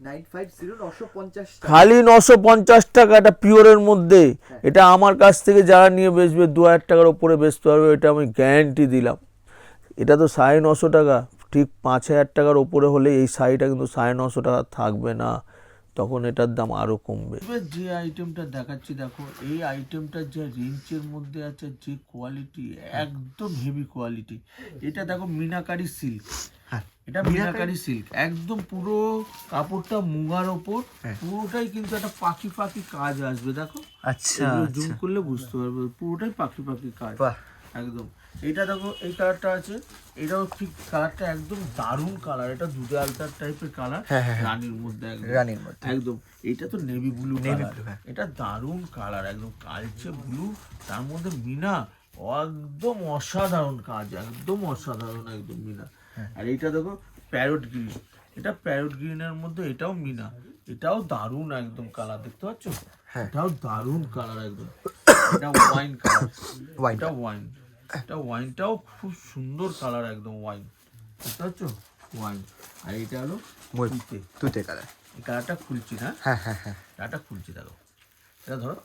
950 খালি 950 টাকা, এটা পিওরের মধ্যে। এটা আমার কাছ থেকে যারা নিয়ে বেচবে 2000 টাকার ওপরে বেচতে পারবে, এটা আমি গ্যারান্টি দিলাম। এটা তো 950 টাকা, ঠিক 5000 টাকার ওপরে হলে এই শাড়িটা কিন্তু 950 টাকা থাকবে না, তখন এটার দাম আরও কমবে। এবার যে আইটেমটা দেখাচ্ছি দেখো, এই আইটেমটা যে রেঞ্জের মধ্যে আছে, যে কোয়ালিটি একদম হেভি কোয়ালিটি। এটা দেখো মিনাকারি সিল্ক, এটা মিনাকারি সিল্ক, একদম পুরো কাপড়টা মুগার ওপর, পুরোটাই কিন্তু একটা পাখি পাখি কাজ আসবে, দেখো আচ্ছা জুম করলে বুঝতে পারবে, পুরোটাই পাখি পাখি কাজ একদম। এটা দেখো এই কালারটা আছে, এটাও ঠিক কালারটা একদম দারুণ কালার, এটা দুধে আলতার টাইপের কালার, রানীর মধ্যে একদম। এটা তো নেভি ব্লু কালার, এটা দারুণ কালার, একদম কালচে ব্লু, তার মধ্যে মিনা, একদম অসাধারণ কাজ, একদম অসাধারণ একদম মিনা। আর এইটা দেখো প্যারট গ্রিন, এটা প্যারট গ্রিনের মধ্যে এটাও মিনা, এটাও দারুণ একদম কালার, দেখতে পাচ্ছ এটাও দারুণ কালার একদম। এটা ওয়াইন কালার, এটা ওয়াইন, এটা ওয়াইনটাও খুব সুন্দর কালার একদম, ওয়াইন, বুঝতে পারছো ওয়াইন। আর এটা হলো তুতে কালার, এই কালারটা খুলছি না, কালারটা খুলছি দেখো, এটা ধরো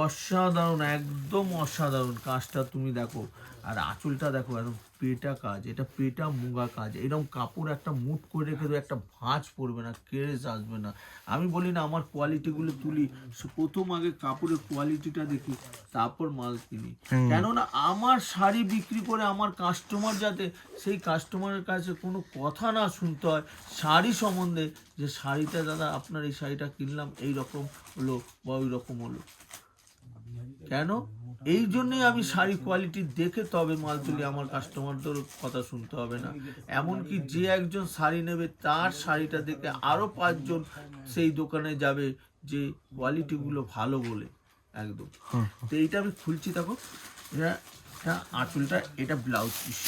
অসাধারণ, একদম অসাধারণ কাজটা তুমি দেখো। আর আঁচলটা দেখো একদম পেটা কাজ, এটা পেটা মুগা কাজ, এরকম কাপড় একটা মুট করে রেখে দেবে, একটা ভাঁজ পড়বে না, কেরেস আসবে না। আমি বলি না আমার কোয়ালিটিগুলো তুলি, প্রথম আগে কাপড়ের কোয়ালিটিটা দেখি, তারপর মাল কিনি, কেননা আমার শাড়ি বিক্রি করে আমার কাস্টমার যাতে সেই কাস্টমারের কাছে কোনো কথা না শুনতে হয় শাড়ি সম্বন্ধে, যে শাড়িটা দাদা আপনার এই শাড়িটা কিনলাম এই রকম হলো বা ওই রকম হলো, কেন এই জন্যই আমি শাড়ি কোয়ালিটি দেখে তবে মাল তুলি, আমার কাস্টমারদের কথা শুনতে হবে না। এমনকি যে একজন শাড়ি নেবে তার শাড়িটা দেখে আরও 5 জন সেই দোকানে যাবে যে কোয়ালিটিগুলো ভালো বলে একদম। তো এইটা আমি খুলছি দেখো, এটা আঁচলটা, এটা ব্লাউজ পিস,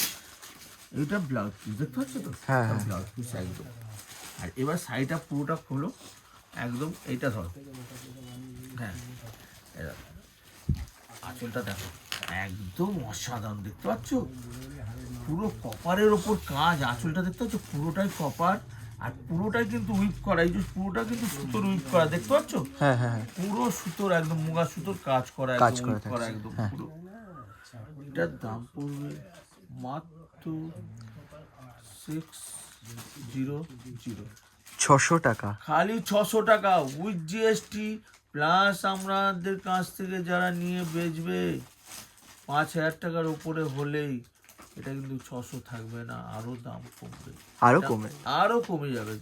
এটা ব্লাউজ পিস দেখতে পাচ্ছ তো, ব্লাউজ পিস একদম। আর এবার শাড়িটা পুরোটা খোলো একদম, এইটা ধরো, হ্যাঁ এটা আঁচলটা দেখো একদম অসাধারণ, দেখতে পাচ্ছ পুরো কপারের ওপর কাজ, আঁচলটা দেখতে পাচ্ছ পুরোটাই কপার, আর পুরোটাই কিন্তু উইপ করা, এই যে পুরোটা কিন্তু সুতোর উইপ করা, দেখতে পাচ্ছ পুরো সুতোর একদম মুগা সুতোর কাজ করা, একদম উইপ করা একদম পুরো। এটার দাম পড়বে মাত্র 600 টাকা, খালি 600 টাকা উইথ জিএসটি প্লাস আমাদের কাছ থেকে যারা নিয়ে বেচবে 5000 টাকার উপরে হলেই এটা কিন্তু 600 থাকবে না, আরো দাম কমবে, আরো কমে যাবে।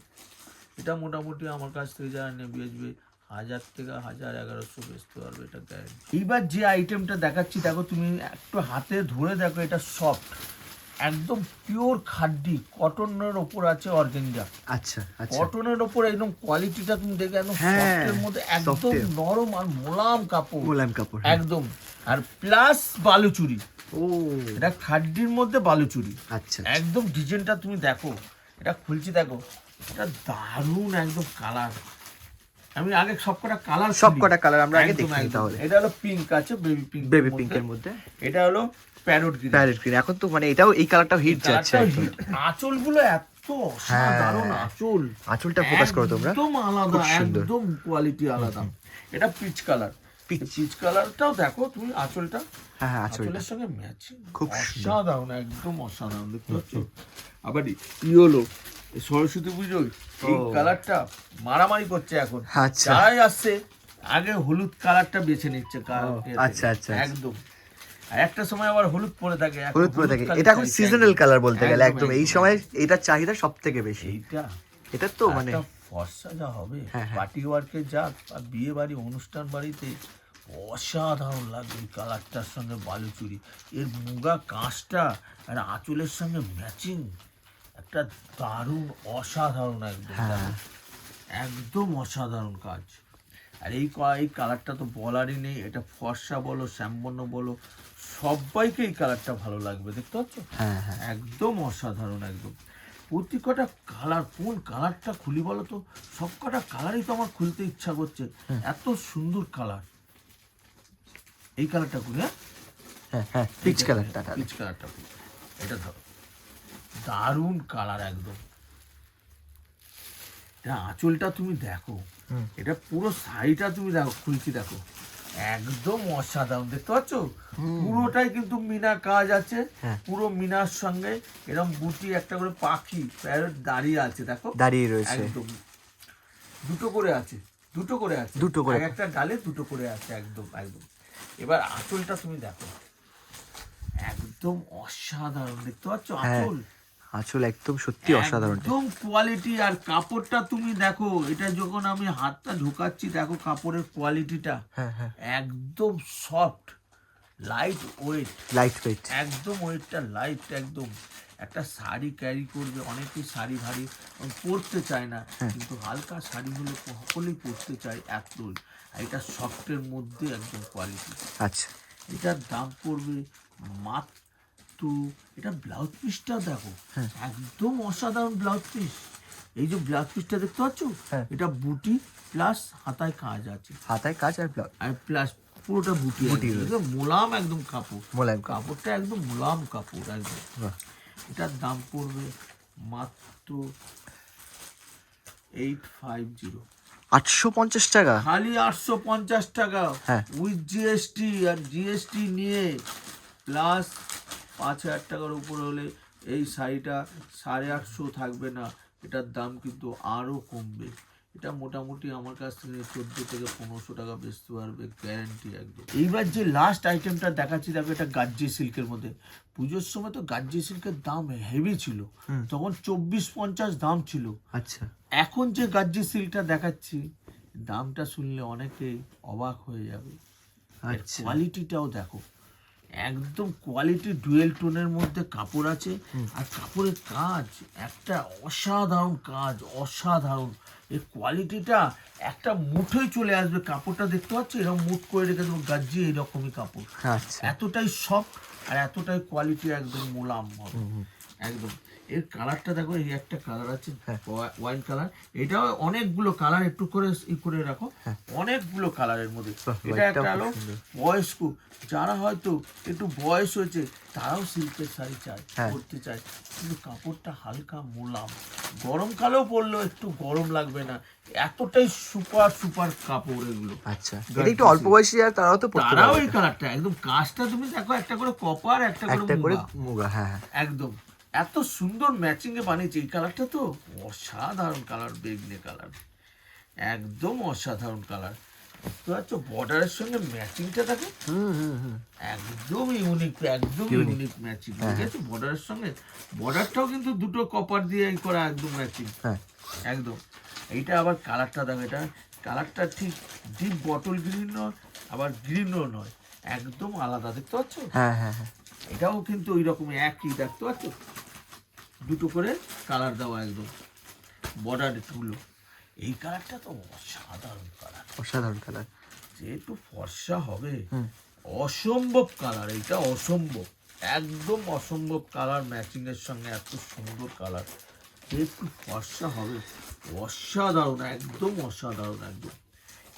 এটা মোটামুটি আমার কাছ থেকে যারা নিয়ে বেচবে 1000 থেকে 1100 বেচতে পারবে, এটা গ্যারান্টি। এইবার যে আইটেমটা দেখাচ্ছি দেখো, তুমি একটু হাতে ধরে দেখো, এটা সফট একদম পিওর খাড্ডি কটনের ওপর আছে অর্গানজা, আচ্ছা কটনের ওপর একদম কোয়ালিটিটা তুমি দেখে একদম সফটের মধ্যে একদম নরম আর মোলায়েম কাপড় একদম, আর প্লাস বালুচুরি, এটা খাড্ডির মধ্যে বালুচুরি, আচ্ছা একদম ডিজাইনটা তুমি দেখো, এটা খুলছি দেখো, এটা দারুণ একদম কালার। আমি আগে সবকটা কালার আমরা আগে দেখি তাহলে। এটা হলো পিঙ্ক আছে, বেবি পিঙ্কের মধ্যে, এটা হলো প্যারট গ্রিন। প্যারেট গ্রিন এখন তো মানে এটাও এই কালারটাও হিট যাচ্ছে একদম। আঁচলগুলো এত অসাধারণ আঁচল, আঁচলটা ফোকাস করো তোমরা, একদম আলাদা, খুব সুন্দর। একদম কোয়ালিটি আলাদা। এটা পিচ কালার, পিচ কালারটাও দেখো তুমি, আঁচলটা হ্যাঁ হ্যাঁ আঁচলটা আঁচলের সঙ্গে ম্যাচিং, খুব অসাধারণ, একদম অসাধারণ, দেখতে পাচ্ছ। আবার ইয়েলো, সরস্বতী পুজোয় এই কালারটা মারামারি করছে এখন। আচ্ছা। যারাই আসছে আগে হলুদ কালারটা বেছে নিচ্ছে আচ্ছা, আচ্ছা। একদম। আর একটা সময় আবার হলুদ পরে থাকে, এখন হলুদ পরে থাকে, কালার এটা এখন চাইছে সিজনাল একদম। কালার বলতে গেলে, একদম এই একদম। সময় এটার চাহিদা সব থেকে বেশি। এইটা এটা তো মানে একটা ফর্সা যা হবে, হ্যাঁ, হ্যাঁ। পার্টি ওয়ার্কে যাক আর বিয়ে বাড়ি অনুষ্ঠান বাড়িতে অসাধারণ লাগবে এই কালারটার সঙ্গে বালুচুরি, এর মুগা কাঁচটা আর আঁচলের সঙ্গে ম্যাচিং, একটা দারুণ অসাধারণ একদম, দেখো। একদম অসাধারণ কাজ। আর এই কালারটা তো বলারই নেই, এটা ফর্সা বলো, শ্যামবর্ণ বলো, সবাইকে এই কালারটা ভালো লাগবে, দেখতে পাচ্ছ। হ্যাঁ হ্যাঁ একদম অসাধারণ একদম। প্রতি কটা কালার, কোন কালারটা খুলি বলো তো, সব কটা কালারই তো আমার খুলতে ইচ্ছা করছে, এত সুন্দর কালার। এই কালারটা খুলি, হ্যাঁ হ্যাঁ হ্যাঁ পিচ কালারটা পিচ কালারটা খুলি, এটা ধরো, দারুণ কালার একদম। এটা আঁচলটা তুমি দেখো, এটা পুরো শাড়িটা তুমি দেখো, খুলছি দেখো, একদম অসাধারণ, দেখতে পাচ্ছ। পুরোটাই কিন্তু মিনা কাজ আছে, পুরো মিনার সঙ্গে এরকম বুটি, একটা করে পাখি প্যারট দাঁড়িয়ে আছে, দেখো দাঁড়িয়ে রয়েছে, একদম দুটো করে আছে, দুটো করে আছে, দুটো করে। একটা ডালে দুটো করে আছে, একদম একদম। এবার আঁচলটা তুমি দেখো, একদম অসাধারণ, দেখতে পাচ্ছ আঁচল, আঁচল একদম সত্যি অসাধারণ। একদম কোয়ালিটি। আর কাপড়টা তুমি দেখো, এটা যখন আমি হাতটা ঢোকাচ্ছি, দেখো কাপড়ের কোয়ালিটিটা, হ্যাঁ হ্যাঁ একদম soft, light weight, light weight, একদম ওয়েটটা লাইট একদম। একটা শাড়ি ক্যারি করবে, অনেকেই শাড়ি ভারী পরতে চায় না, কিন্তু হালকা শাড়ি হলে সকলেই পরতে চায়, এত। আর এটা সফটের মধ্যে একদম কোয়ালিটি। আচ্ছা এটার দাম পড়বে মাত্র, এটা ব্লাউজ পিসটা দেখো, একদম অসাধারণ ব্লাউজ পিস। এই যে ব্লাউজ পিসটা দেখতে পাচ্ছ, এটা বুটি প্লাস হাতায় কাজ আছে, হাতায় কাজ আর ব্লাউজ, আর প্লাস পুরোটা বুটি, একদম মোলাম একদম কাপড়, মোলায়েম কাপড়টা একদম মোলাম কাপড় একদম। বাহ। এটার দাম পড়বে মাত্র 850, 850 টাকা, খালি 850 টাকা, হ্যাঁ। With GST. আর জিএসটি নিয়ে প্লাস 5000 টাকার উপর হলে এই শাড়িটা 850 থাকবে না, এটার দাম কিন্তু আরও কমবে। এটা মোটামুটি আমার কাছ থেকে 14 থেকে 1500 টাকা বেচতে পারবে, গ্যারান্টি একদম। এইবার যে লাস্ট আইটেমটা দেখাচ্ছি দেখো, এটা গাজ্জি সিল্কের মধ্যে। পুজোর সময় তো গাজ্জি সিল্কের দাম হেভি ছিল, তখন 24-50 দাম ছিল। আচ্ছা এখন যে গাজ্জি সিল্কটা দেখাচ্ছি, দামটা শুনলে অনেকেই অবাক হয়ে যাবে। আচ্ছা কোয়ালিটিটাও দেখো, একদম কোয়ালিটি, ডুয়েল টোনের মধ্যে কাপড় আছে, আর কাপড়ের কাজ একটা অসাধারণ কাজ, অসাধারণ। এই কোয়ালিটিটা একটা মুঠোয় চলে আসবে, কাপড়টা দেখতে পাচ্ছ, এরকম মুঠ করে রেখে দেবো, গাজ্জি এইরকমই কাপড়, আচ্ছা এতটাই সফট আর এতটাই কোয়ালিটি, একদম মোলাম হবে একদম। এর কালারটা দেখো, এই একটা কালার আছে ওয়াইন কালার, এটাও অনেকগুলো কালার, একটু করে করে রাখো, অনেকগুলো কালারের মধ্যে। এটা একটা হলো বয়স্ক, যারা হয়তো একটু বয়স হয়েছে তারাও সিল্কের শাড়ি চায়, পরতে চায়, কিন্তু কাপড়টা হালকা মোলাম, গরমকালেও পরলেও একটু গরম লাগবে না, এতটাই সুপার সুপার কাপড় এগুলো। আচ্ছা, এটা একটু অল্প বয়সী আর তারাও তো পড়তে তারাও পারবে, এই কালারটা একদম, কাজটা তুমি দেখো, একটা করে কপার, একটা করে মুগা, হ্যাঁ হ্যাঁ একদম। এত সুন্দর ম্যাচিং এ বানিয়েছে, এই কালারটা তো অসাধারণ কালার, বেগনি কালার, একদম অসাধারণ কালার। বুঝতে পারছো, বর্ডারের সঙ্গে ম্যাচিংটা দেখো, একদম ইউনিক, একদম ইউনিক ম্যাচিং, ঠিক আছে। বর্ডারের সঙ্গে, বর্ডারটাও কিন্তু দুটো কপার দিয়ে করা, একদম ম্যাচিং একদম। এইটা আবার কালারটা দেখো, এটা কালারটা ঠিক ডিপ বটল গ্রিন নয়, আবার গ্রিনও নয়, একদম আলাদা, দেখতে পাচ্ছ। হ্যাঁ হ্যাঁ হ্যাঁ এটাও কিন্তু ওই রকমই একই, দেখতে পাচ্ছ, দুটো করে কালার দেওয়া, একদম বর্ডার গুলো। এই কালারটা তো অসাধারণ কালার, অসাধারণ কালার, যেহেতু ফর্সা হবে, অসম্ভব কালার, এটা অসম্ভব, একদম অসম্ভব কালার, ম্যাচিং এর সঙ্গে এত সুন্দর কালার, যেহেতু ফর্সা হবে, অসাধারণ, একদম অসাধারণ একদম।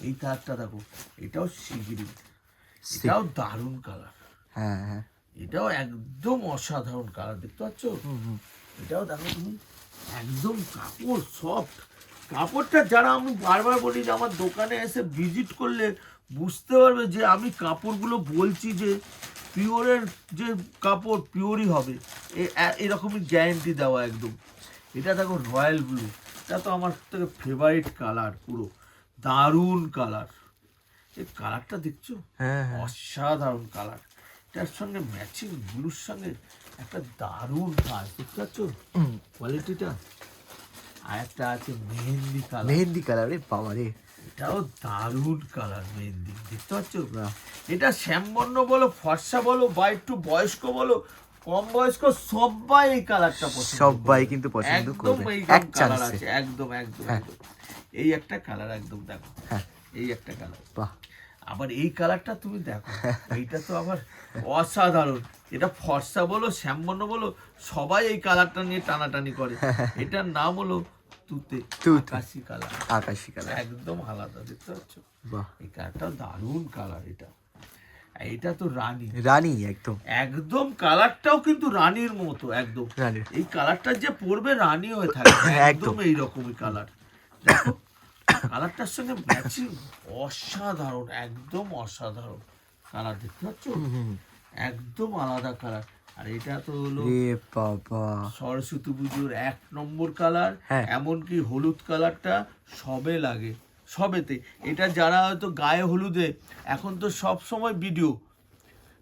এই কালারটা দেখো, এটাও সি গ্রিন, এটাও দারুণ কালার, হ্যাঁ হ্যাঁ এটাও একদম অসাধারণ কালার, দেখতে পাচ্ছ? এটাও দেখো তুমি, একদম কাপড় সফট। কাপড়টা যারা, আমি বারবার বলি যে আমার দোকানে এসে ভিজিট করলে বুঝতে পারবে যে আমি কাপড়গুলো বলছি যে পিওরের যে কাপড় পিওরই হবে, এরকমই গ্যারেন্টি দেওয়া একদম। এটা দেখো রয়্যাল ব্লু, এটা তো আমার থেকে ফেভারিট কালার, পুরো দারুণ কালার। এই কালারটা দেখছো, অসাধারণ কালার। এটার সঙ্গে ম্যাচিং ব্লুর সঙ্গে একটা দারুণ কাজ, দেখতে পাচ্ছ কোয়ালিটিটা। আর একটা আছে মেহেন্দি কালার, মেহেন্দি কালার, রে বাবা রে, এটাও দারুণ কালার মেহেন্দি, দেখতে পাচ্ছ? এটা শ্যামবর্ণ বলো, ফর্সা বলো, বা একটু বয়স্ক বলো, কম বয়স্ক, সবাই এই কালারটা পছন্দ, সবাই কিন্তু পছন্দ একদম করবে এই এক কালার চান্সে। আছে, একদম একদম একদম। এই একটা কালার একদম দেখো, এই একটা কালার। বাহ, আবার এই কালারটা তুমি দেখো, এইটা তো আবার অসাধারণ। এটা ফর্সা বলো, শ্যামবর্ণ বলো, সবাই এই কালারটা নিয়ে টানাটানি করে। এটার নাম হলো তুতে, আকাশি কালার, আকাশি কালার, একদম আলাদা, দেখতে পাচ্ছ? বাহ, এই কালারটা দারুণ কালার। এটা তো রানী, রানী একদম, একদম কালারটাও কিন্তু রানীর মতো একদম। রানীর। এই কালারটা যে পরবে রানী হয়ে থাকবে, একদম এইরকমই কালার। দেখো কালারটার সঙ্গে ম্যাচিং, অসাধারণ, একদম অসাধারণ কালার, দেখতে পাচ্ছ? একদম আলাদা কালার। আর এটা তো হলো রে বাবা, সরস্বতী পুজোর 1 নম্বর কালার। এমনকি হলুদ কালারটা সবে লাগে, সবেতে। এটা যারা হয়তো গায়ে হলুদে, এখন তো সব সময় ভিডিও,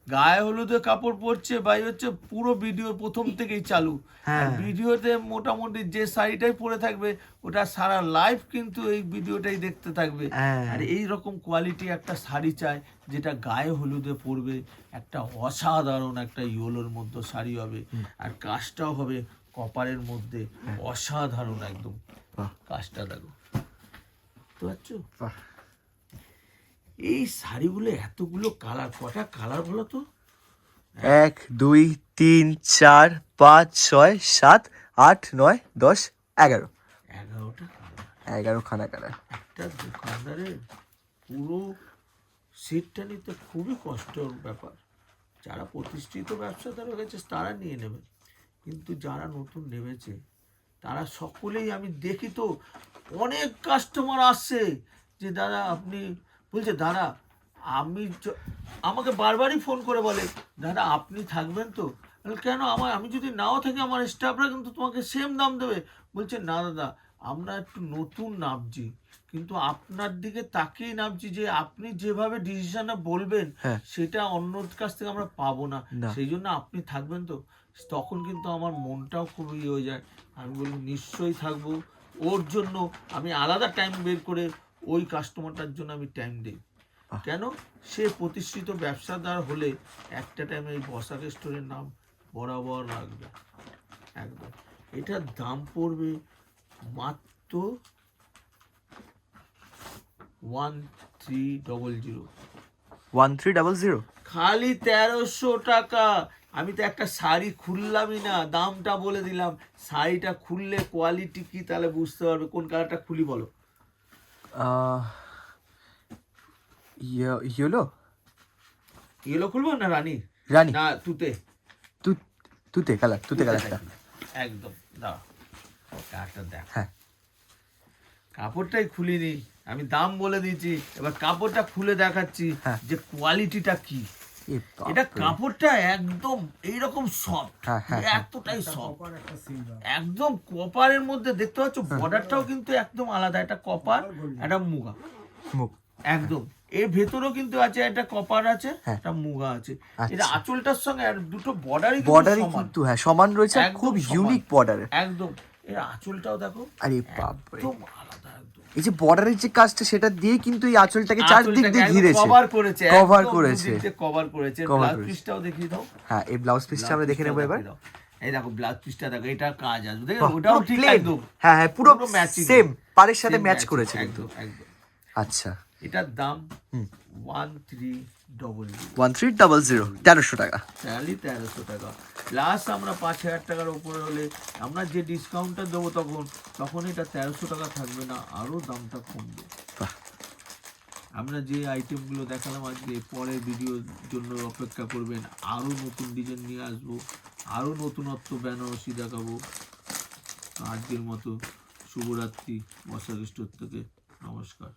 গায়ে হলুদে কাপড় পরছে ভাই, হচ্ছে পুরো ভিডিও প্রথম থেকেই চালু। আর ভিডিওতে মোটামুটি যে শাড়িটাই পরে থাকবে, ওটা সারা লাইফ কিন্তু এই ভিডিওটাই দেখতে থাকবে। আর এই রকম কোয়ালিটি একটা শাড়ি চাই, যেটা গায়ে হলুদে পরবে, একটা অসাধারণ একটা ইয়েলোর মধ্যে শাড়ি হবে, আর কাজটাও হবে কপারের মধ্যে, অসাধারণ একদম কাজটা দেখো, বুঝতে পারছো? এই শাড়িগুলো এতগুলো কালার, কটা কালার বলো তো? 1 2 3 4 5 6 7 8 9 10 11, 11টা কালার। 11 খানা কালার। একটা দোকানদারের পুরো সেটটা নিতে খুবই কষ্টের ব্যাপার। যারা প্রতিষ্ঠিত ব্যবসাদার হয়ে গেছে তারা নিয়ে নেবে, কিন্তু যারা নতুন নেমেছে তারা সকলেই, আমি দেখি তো অনেক কাস্টমার আসছে যে দাদা আপনি, বলছে দাদা আমি, আমাকে বারবারই ফোন করে বলে দাদা আপনি থাকবেন তো? কেন, আমি যদি নাও থাকি আমার স্টাফরা কিন্তু তোমাকে সেম দাম দেবে। বলছে না দাদা, আমরা একটু নতুন নামছি, কিন্তু আপনার দিকে তাকিয়েই নামছি, যে আপনি যেভাবে ডিসিশনটা বলবেন সেটা অন্যর কাছ থেকে আমরা পাবো না, সেই জন্য আপনি থাকবেন তো? তখন কিন্তু আমার মনটাও খুব ইয়ে হয়ে যায়। আমি বলি নিশ্চয়ই থাকবো, ওর জন্য আমি আলাদা টাইম বের করে ওই কাস্টমারটার জন্য আমি টাইম দিই। কেন, সে প্রতিষ্ঠিত ব্যবসাদার হলে একটা টাইমে এই বসাক স্টোরের নাম বরাবর রাখবে একদম। এটার দাম পড়বে মাত্র 1300, 1300, খালি 1300 টাকা। আমি তো একটা শাড়ি খুললামই না, দামটা বলে দিলাম। শাড়িটা খুললে কোয়ালিটি কি তাহলে বুঝতে পারবে। কোন কালারটা খুলি বলো? ইয়েলো, ইয়েলো খুলবো না রানী? রানী না তুতে, তুতে কালার, তুতে কালারটা একদম দাও। কালারটা দেখ, হ্যাঁ, কাপড়টাই খুলিনি, আমি দাম বলে দিয়েছি, এবার কাপড়টা খুলে দেখাচ্ছি যে কোয়ালিটিটা কি। এটা কাপড়টা একদম এইরকম সফট, এতটাই সফট, একদম কপারের মধ্যে, দেখতে পাচ্ছ বর্ডারটাও কিন্তু একদম আলাদা, একটা কপার একটা মুগা একদম। এর ভেতরেও কিন্তু আছে একটা কপার আছে, একটা মুগা আছে। এটা আঁচলটার সঙ্গে আর দুটো বর্ডারই কিন্তু সমান রয়েছে, খুব ইউনিক বর্ডার একদম। এর আঁচলটাও দেখো, আরে বাপ রে, একদম আলাদা একদম। এই যে বর্ডারের যে কাজটা সেটা দিয়ে কিন্তু এই আঁচলটাকে চারদিক দিয়ে ঘিরেছে, কভার করেছে, কভার করেছে, কভার করেছে। ব্লাউজ পিসটাও দেখিয়ে দাও। হ্যাঁ, এই ব্লাউজ পিসটা আমরা দেখে নেব এবার। এই দেখো ব্লাউজ পিসটা দেখো, এটা কাজ আছে, দেখো ওটাও ঠিক একদম। হ্যাঁ হ্যাঁ, পুরো ম্যাচিং, সেম পাড়ের সাথে ম্যাচ করেছে একদম একদম। আচ্ছা, এটার দাম 1300, 1300 টাকা, 1300 টাকা প্লাস। আমরা 5000 টাকার উপরে হলে আমরা যে ডিসকাউন্টটা দেবো তখন এটা 1300 টাকা থাকবে না, আরো দামটা কমবে। আমরা যে আইটেমগুলো দেখালাম আজকে, পরের ভিডিওর জন্য অপেক্ষা করবেন, আরও নতুন ডিজাইন নিয়ে আসবো, আরও নতুনত্ব বেনারসি দেখাবো। আজকের মতো শুভরাত্রি, বর্ষা স্টোর থেকে নমস্কার।